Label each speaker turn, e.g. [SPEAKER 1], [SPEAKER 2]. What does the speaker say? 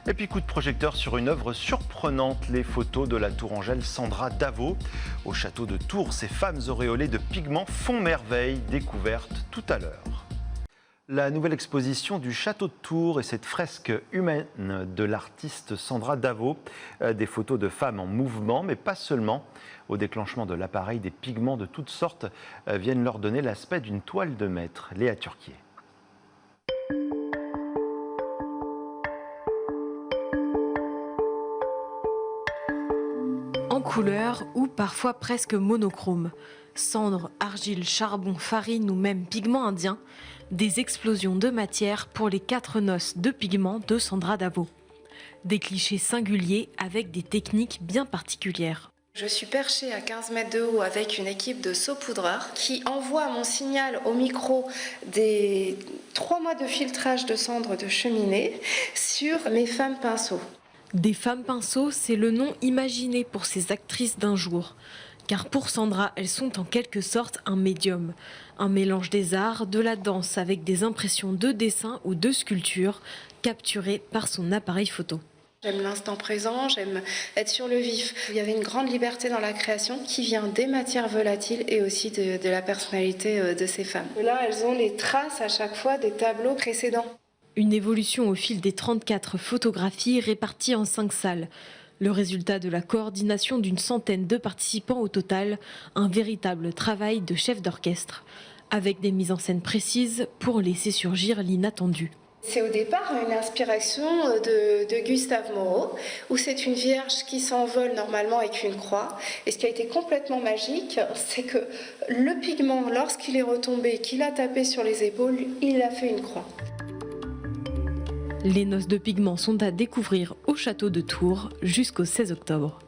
[SPEAKER 1] Et puis coup de projecteur sur une œuvre surprenante, les photos de la tourangelle Sandra Davo. Au château de Tours, ces femmes auréolées de pigments font merveille, découverte tout à l'heure. La nouvelle exposition du château de Tours et cette fresque humaine de l'artiste Sandra Davo. Des photos de femmes en mouvement, mais pas seulement. Au déclenchement de l'appareil, des pigments de toutes sortes viennent leur donner l'aspect d'une toile de maître. Léa Turquier.
[SPEAKER 2] En couleur ou parfois presque monochrome. Cendres, argile, charbon, farine ou même pigments indiens. Des explosions de matière pour les 4 noces de pigments de Sandra Davo. Des clichés singuliers avec des techniques bien particulières.
[SPEAKER 3] Je suis perchée à 15 mètres de haut avec une équipe de saupoudreurs qui envoie mon signal au micro des 3 mois de filtrage de cendres de cheminée sur mes femmes pinceaux.
[SPEAKER 2] Des femmes pinceaux, c'est le nom imaginé pour ces actrices d'un jour. Car pour Sandra, elles sont en quelque sorte un médium. Un mélange des arts, de la danse avec des impressions de dessin ou de sculpture capturées par son appareil photo.
[SPEAKER 3] J'aime l'instant présent, j'aime être sur le vif. Il y avait une grande liberté dans la création qui vient des matières volatiles et aussi de la personnalité de ces femmes. Là, elles ont les traces à chaque fois des tableaux précédents.
[SPEAKER 2] Une évolution au fil des 34 photographies réparties en 5 salles. Le résultat de la coordination d'une centaine de participants au total, un véritable travail de chef d'orchestre, avec des mises en scène précises pour laisser surgir l'inattendu.
[SPEAKER 3] C'est au départ une inspiration de Gustave Moreau, où c'est une vierge qui s'envole normalement avec une croix. Et ce qui a été complètement magique, c'est que le pigment, lorsqu'il est retombé, qu'il a tapé sur les épaules, il a fait une croix.
[SPEAKER 2] Les noces de pigments sont à découvrir au château de Tours jusqu'au 16 octobre.